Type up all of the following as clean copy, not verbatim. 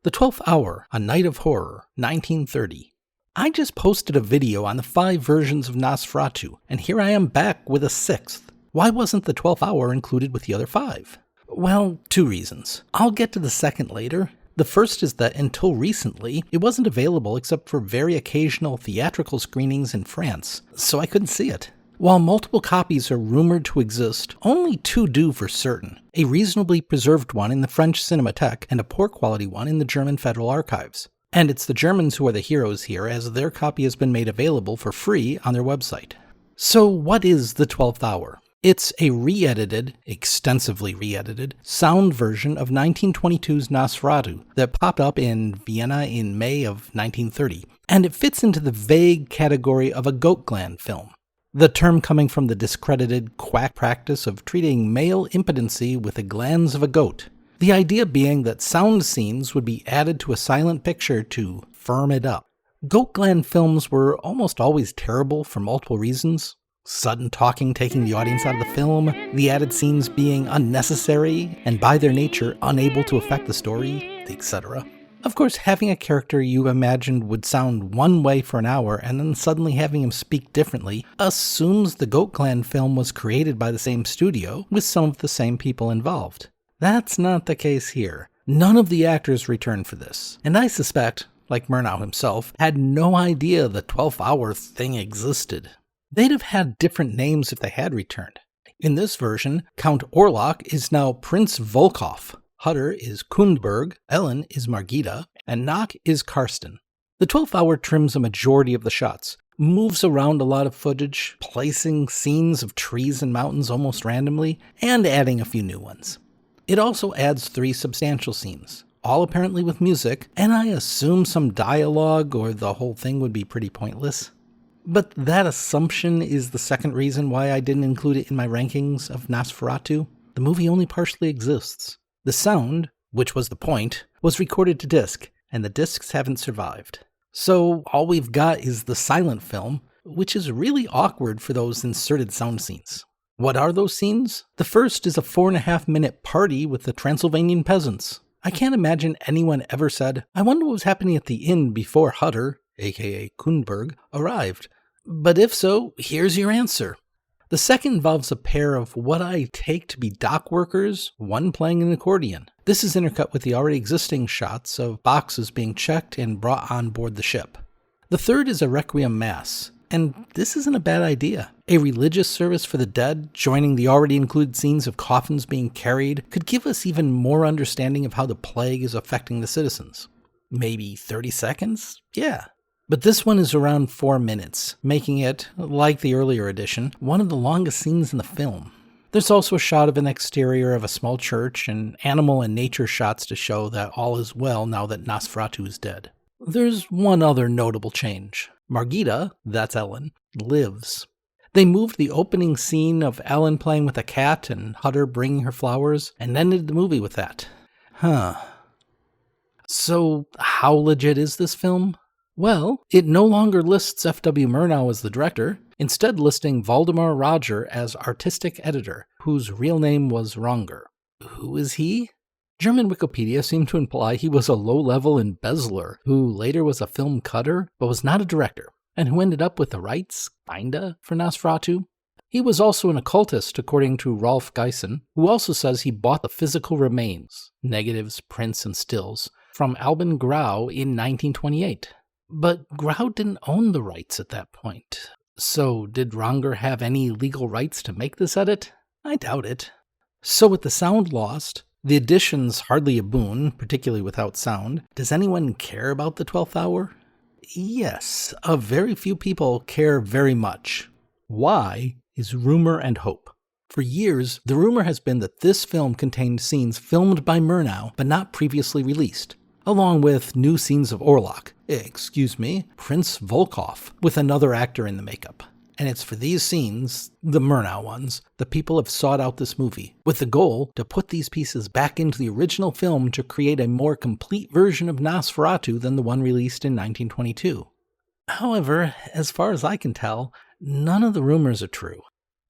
The 12th Hour, A Night of Horror, 1930. I just posted a video on the 5 versions of Nosferatu, and here I am back with a 6th. Why wasn't the 12th Hour included with the other 5? Well, 2 reasons. I'll get to the second later. The first is that until recently, it wasn't available except for very occasional theatrical screenings in France, so I couldn't see it. While multiple copies are rumored to exist, only 2 do for certain. A reasonably preserved one in the French Cinematheque and a poor quality one in the German Federal Archives. And it's the Germans who are the heroes here, as their copy has been made available for free on their website. So what is the 12th Hour? It's a re-edited, extensively re-edited, sound version of 1922's Nosferatu that popped up in Vienna in May of 1930, and it fits into the vague category of a goat gland film. The term coming from the discredited quack practice of treating male impotency with the glands of a goat. The idea being that sound scenes would be added to a silent picture to firm it up. Goat gland films were almost always terrible for multiple reasons. Sudden talking taking the audience out of the film, the added scenes being unnecessary, and by their nature unable to affect the story, etc. Of course, having a character you imagined would sound one way for an hour and then suddenly having him speak differently assumes the Goat Gland film was created by the same studio with some of the same people involved. That's not the case here. None of the actors returned for this, and I suspect, like Murnau himself, had no idea the 12th Hour thing existed. They'd have had different names if they had returned. In this version, Count Orlok is now Prince Volkov. Hutter is Kundberg, Ellen is Margita, and Nock is Karsten. The 12th Hour trims a majority of the shots, moves around a lot of footage, placing scenes of trees and mountains almost randomly, and adding a few new ones. It also adds 3 substantial scenes, all apparently with music, and I assume some dialogue or the whole thing would be pretty pointless. But that assumption is the second reason why I didn't include it in my rankings of Nosferatu. The movie only partially exists. The sound, which was the point, was recorded to disc, and the discs haven't survived. So all we've got is the silent film, which is really awkward for those inserted sound scenes. What are those scenes? The first is a 4.5-minute party with the Transylvanian peasants. I can't imagine anyone ever said, I wonder what was happening at the inn before Hutter, aka Kundberg, arrived. But if so, here's your answer. The second involves a pair of what I take to be dock workers, one playing an accordion. This is intercut with the already existing shots of boxes being checked and brought on board the ship. The third is a Requiem Mass, and this isn't a bad idea. A religious service for the dead, joining the already included scenes of coffins being carried, could give us even more understanding of how the plague is affecting the citizens. Maybe 30 seconds? Yeah. But this one is around 4 minutes, making it, like the earlier edition, one of the longest scenes in the film. There's also a shot of an exterior of a small church and animal and nature shots to show that all is well now that Nosferatu is dead. There's one other notable change. Margita, that's Ellen, lives. They moved the opening scene of Ellen playing with a cat and Hutter bringing her flowers and ended the movie with that. So, how legit is this film? Well, it no longer lists F.W. Murnau as the director, instead listing Valdemar Roger as artistic editor, whose real name was Ronger. Who is he? German Wikipedia seemed to imply he was a low-level embezzler, who later was a film cutter, but was not a director, and who ended up with the rights, kinda, for Nosferatu. He was also an occultist, according to Rolf Geissen, who also says he bought the physical remains, negatives, prints, and stills, from Albin Grau in 1928. But Grau didn't own the rights at that point. So did Ronger have any legal rights to make this edit? I doubt it. So with the sound lost, the edition's hardly a boon, particularly without sound. Does anyone care about the 12th Hour? Yes, a very few people care very much. Why is rumor and hope. For years, the rumor has been that this film contained scenes filmed by Murnau but not previously released, along with new scenes of Prince Volkov, with another actor in the makeup. And it's for these scenes, the Murnau ones, that people have sought out this movie, with the goal to put these pieces back into the original film to create a more complete version of Nosferatu than the one released in 1922. However, as far as I can tell, none of the rumors are true.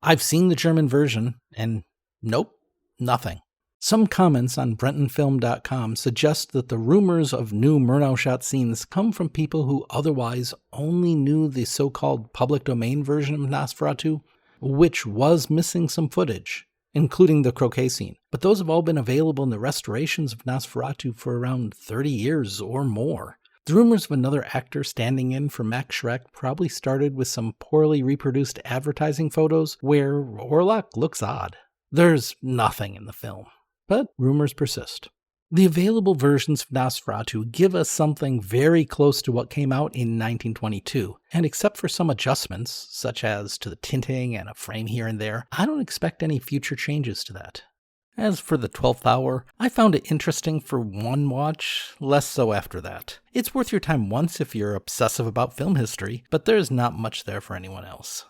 I've seen the German version, and nope, nothing. Some comments on BrentonFilm.com suggest that the rumors of new Murnau shot scenes come from people who otherwise only knew the so-called public domain version of Nosferatu, which was missing some footage, including the croquet scene. But those have all been available in the restorations of Nosferatu for around 30 years or more. The rumors of another actor standing in for Max Schreck probably started with some poorly reproduced advertising photos where Orlok looks odd. There's nothing in the film, but rumors persist. The available versions of Nosferatu give us something very close to what came out in 1922, and except for some adjustments, such as to the tinting and a frame here and there, I don't expect any future changes to that. As for the 12th hour, I found it interesting for one watch, less so after that. It's worth your time once if you're obsessive about film history, but there's not much there for anyone else.